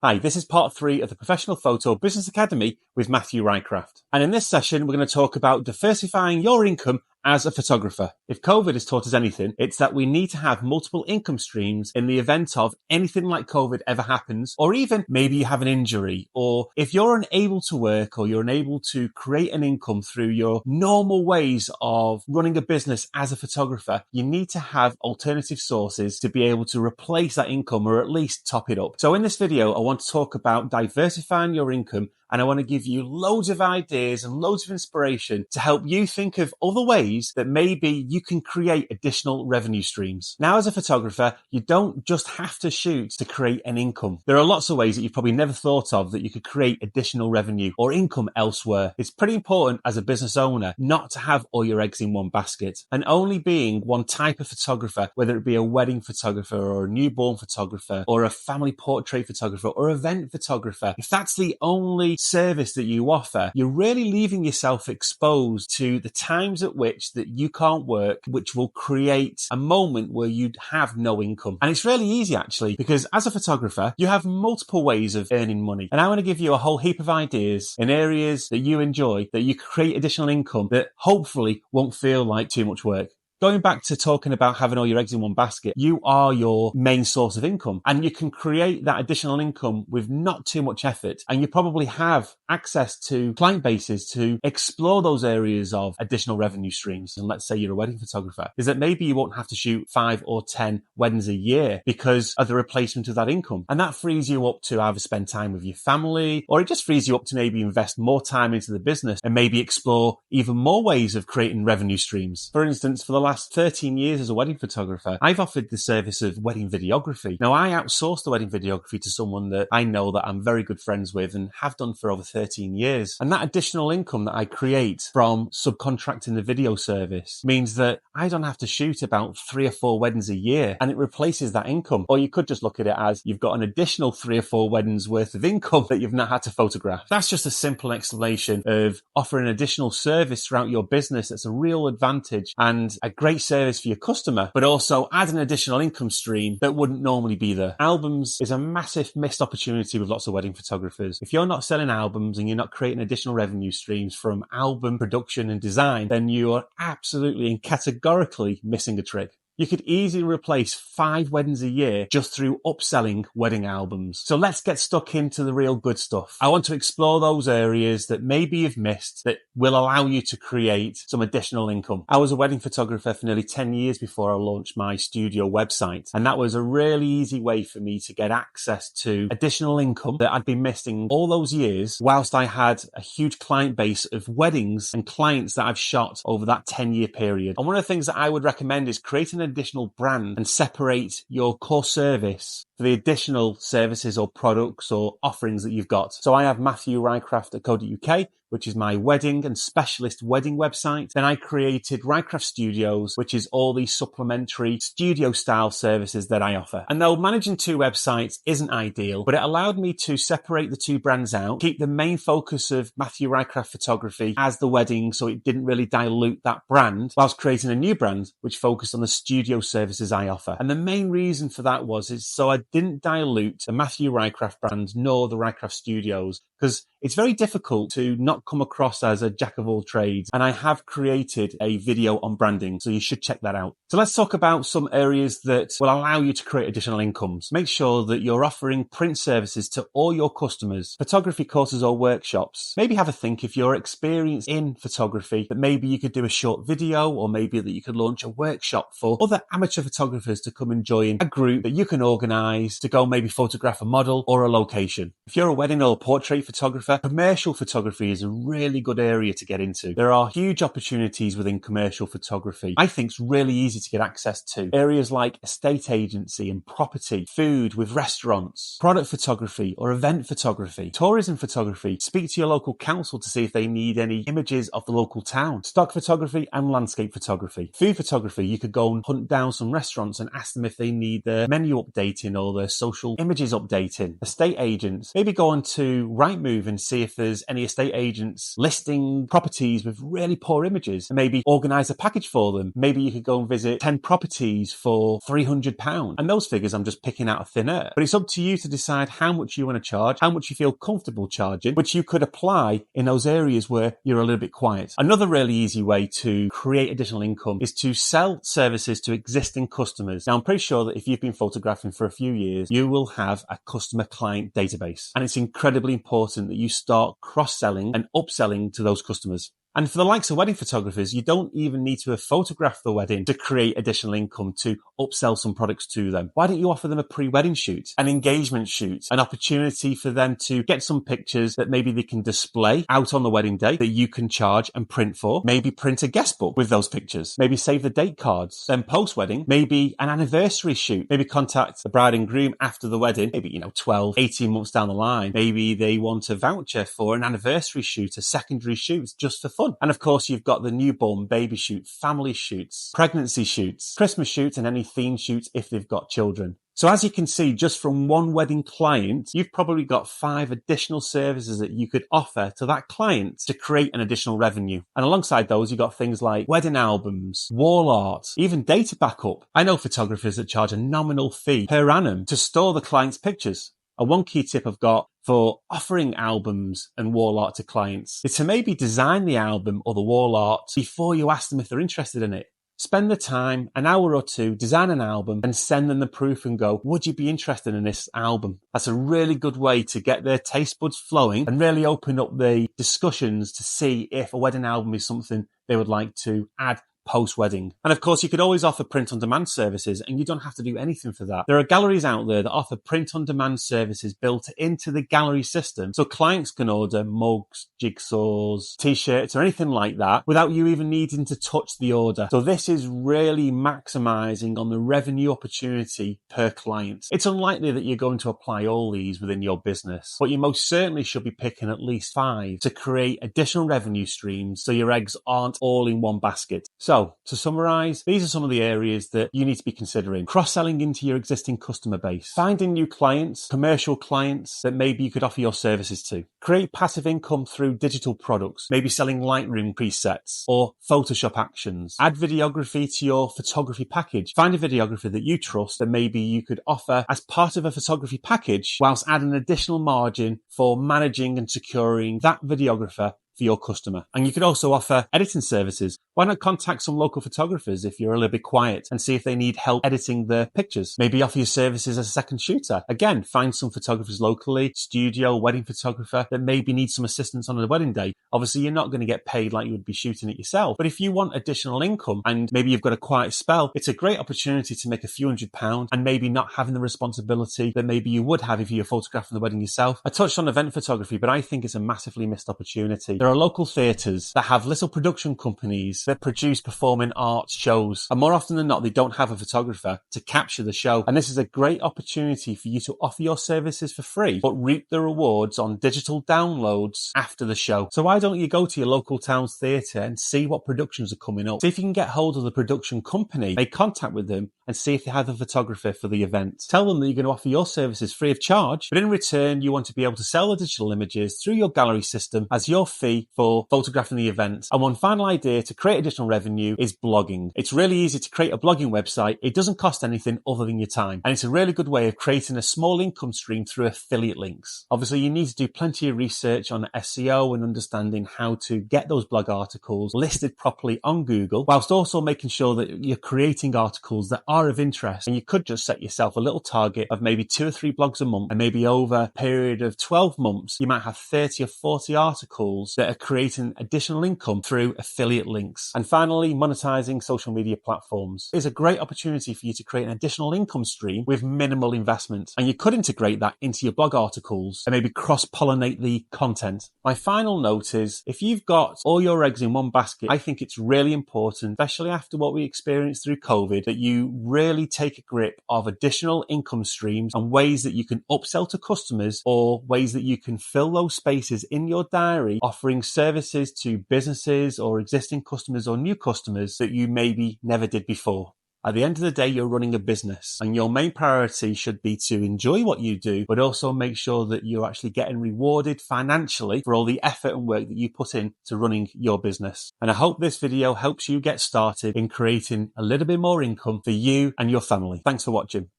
Hi, this is part 3 of the Professional Photo Business Academy with Matthew Rycraft. And in this session, we're going to talk about diversifying your income as a photographer. If COVID has taught us anything, it's that we need to have multiple income streams in the event of anything like COVID ever happens, or even maybe you have an injury, or if you're unable to work or you're unable to create an income through your normal ways of running a business as a photographer, you need to have alternative sources to be able to replace that income or at least top it up. So in this video, I want to talk about diversifying your income, and I want to give you loads of ideas and loads of inspiration to help you think of other ways that maybe you can create additional revenue streams. Now, as a photographer, you don't just have to shoot to create an income. There are lots of ways that you've probably never thought of that you could create additional revenue or income elsewhere. It's pretty important as a business owner not to have all your eggs in one basket and only being one type of photographer, whether it be a wedding photographer or a newborn photographer or a family portrait photographer or event photographer. If that's the only service that you offer, you're really leaving yourself exposed to the times at which that you can't work, which will create a moment where you'd have no income. And it's really easy actually, because as a photographer, you have multiple ways of earning money. And I want to give you a whole heap of ideas in areas that you enjoy that you create additional income that hopefully won't feel like too much work. Going back to talking about having all your eggs in one basket, you are your main source of income and you can create that additional income with not too much effort. And you probably have access to client bases to explore those areas of additional revenue streams. And let's say you're a wedding photographer, is that maybe you won't have to shoot 5 or 10 weddings a year because of the replacement of that income. And that frees you up to either spend time with your family, or it just frees you up to maybe invest more time into the business and maybe explore even more ways of creating revenue streams. For instance, for the last 13 years as a wedding photographer, I've offered the service of wedding videography. Now, I outsource the wedding videography to someone that I know that I'm very good friends with and have done for over 13 years. And that additional income that I create from subcontracting the video service means that I don't have to shoot about 3 or 4 weddings a year, and it replaces that income. Or you could just look at it as you've got an additional 3 or 4 weddings worth of income that you've not had to photograph. That's just a simple explanation of offering additional service throughout your business that's a real advantage and a great service for your customer, but also add an additional income stream that wouldn't normally be there. Albums is a massive missed opportunity with lots of wedding photographers. If you're not selling albums and you're not creating additional revenue streams from album production and design, then you are absolutely and categorically missing a trick. You could easily replace 5 weddings a year just through upselling wedding albums. So let's get stuck into the real good stuff. I want to explore those areas that maybe you've missed that will allow you to create some additional income. I was a wedding photographer for nearly 10 years before I launched my studio website. And that was a really easy way for me to get access to additional income that I'd been missing all those years, whilst I had a huge client base of weddings and clients that I've shot over that 10-year period. And one of the things that I would recommend is creating an additional brand and separate your core service for the additional services or products or offerings that you've got. So I have MatthewRycraft.co.uk, which is my wedding and specialist wedding website. Then I created Ryecraft Studios, which is all these supplementary studio style services that I offer. And though managing 2 websites isn't ideal, but it allowed me to separate the 2 brands out, keep the main focus of Matthew Rycraft Photography as the wedding, so it didn't really dilute that brand, whilst creating a new brand which focused on the studio services I offer. And the main reason for that is so I didn't dilute the Matthew Rycraft brand nor the Ryecraft Studios, because it's very difficult to not come across as a jack of all trades. And I have created a video on branding, so you should check that out. So let's talk about some areas that will allow you to create additional incomes. Make sure that you're offering print services to all your customers, photography courses or workshops. Maybe have a think, if you're experienced in photography, that maybe you could do a short video, or maybe that you could launch a workshop for other amateur photographers to come and join a group that you can organize to go maybe photograph a model or a location. If you're a wedding or portrait photographer, commercial photography is a really good area to get into. There are huge opportunities within commercial photography. I think it's really easy to get access to areas like estate agency and property, food with restaurants, product photography or event photography, tourism photography. Speak to your local council to see if they need any images of the local town. Stock photography and landscape photography. Food photography, you could go and hunt down some restaurants and ask them if they need their menu updating or their social images updating. Estate agents, maybe go on to Rightmove and see if there's any estate agents listing properties with really poor images, and maybe organise a package for them. Maybe you could go and visit 10 properties for £300. And those figures I'm just picking out of thin air. But it's up to you to decide how much you want to charge, how much you feel comfortable charging, which you could apply in those areas where you're a little bit quiet. Another really easy way to create additional income is to sell services to existing customers. Now, I'm pretty sure that if you've been photographing for a few years, you will have a customer client database. And it's incredibly important that you start cross-selling and upselling to those customers. And for the likes of wedding photographers, you don't even need to have photographed the wedding to create additional income to upsell some products to them. Why don't you offer them a pre-wedding shoot, an engagement shoot, an opportunity for them to get some pictures that maybe they can display out on the wedding day that you can charge and print for, maybe print a guest book with those pictures, maybe save the date cards, then post-wedding, maybe an anniversary shoot, maybe contact the bride and groom after the wedding, maybe, 12, 18 months down the line, maybe they want a voucher for an anniversary shoot, a secondary shoot just for fun. And of course, you've got the newborn baby shoot, family shoots, pregnancy shoots, Christmas shoots, and any theme shoots if they've got children. So as you can see, just from one wedding client, you've probably got 5 additional services that you could offer to that client to create an additional revenue. And alongside those, you've got things like wedding albums, wall art, even data backup. I know photographers that charge a nominal fee per annum to store the client's pictures. And one key tip I've got for offering albums and wall art to clients is to maybe design the album or the wall art before you ask them if they're interested in it. Spend the time, an hour or two, design an album and send them the proof and go, would you be interested in this album? That's a really good way to get their taste buds flowing and really open up the discussions to see if a wedding album is something they would like to add post-wedding. And of course, you could always offer print-on-demand services, and you don't have to do anything for that. There are galleries out there that offer print-on-demand services built into the gallery system, so clients can order mugs, jigsaws, t-shirts, or anything like that without you even needing to touch the order. So this is really maximising on the revenue opportunity per client. It's unlikely that you're going to apply all these within your business, but you most certainly should be picking at least 5 to create additional revenue streams so your eggs aren't all in one basket. So, to summarise, these are some of the areas that you need to be considering. Cross-selling into your existing customer base. Finding new clients, commercial clients that maybe you could offer your services to. Create passive income through digital products, maybe selling Lightroom presets or Photoshop actions. Add videography to your photography package. Find a videographer that you trust that maybe you could offer as part of a photography package whilst adding additional margin for managing and securing that videographer for your customer. And you could also offer editing services. Why not contact some local photographers if you're a little bit quiet and see if they need help editing their pictures? Maybe offer your services as a second shooter. Again, find some photographers locally, studio, wedding photographer that maybe needs some assistance on a wedding day. Obviously, you're not going to get paid like you would be shooting it yourself. But if you want additional income and maybe you've got a quiet spell, it's a great opportunity to make a few £100 and maybe not having the responsibility that maybe you would have if you're photographing the wedding yourself. I touched on event photography, but I think it's a massively missed opportunity. There are local theatres that have little production companies that produce performing arts shows. And more often than not, they don't have a photographer to capture the show. And this is a great opportunity for you to offer your services for free, but reap the rewards on digital downloads after the show. So why don't you go to your local town's theatre and see what productions are coming up? See if you can get hold of the production company, make contact with them, and see if they have a photographer for the event. Tell them that you're going to offer your services free of charge, but in return, you want to be able to sell the digital images through your gallery system as your fee for photographing the event. And one final idea to create additional revenue is blogging. It's really easy to create a blogging website. It doesn't cost anything other than your time. And it's a really good way of creating a small income stream through affiliate links. Obviously, you need to do plenty of research on SEO and understanding how to get those blog articles listed properly on Google, whilst also making sure that you're creating articles that are of interest. And you could just set yourself a little target of maybe 2 or 3 blogs a month, and maybe over a period of 12 months, you might have 30 or 40 articles that are creating additional income through affiliate links. And finally, monetizing social media platforms is a great opportunity for you to create an additional income stream with minimal investment. And you could integrate that into your blog articles and maybe cross-pollinate the content. My final note is, if you've got all your eggs in one basket, I think it's really important, especially after what we experienced through COVID, that you really take a grip of additional income streams and ways that you can upsell to customers or ways that you can fill those spaces in your diary, offering services to businesses or existing customers or new customers that you maybe never did before. At the end of the day, you're running a business, and your main priority should be to enjoy what you do, but also make sure that you're actually getting rewarded financially for all the effort and work that you put in to running your business. And I hope this video helps you get started in creating a little bit more income for you and your family. Thanks for watching.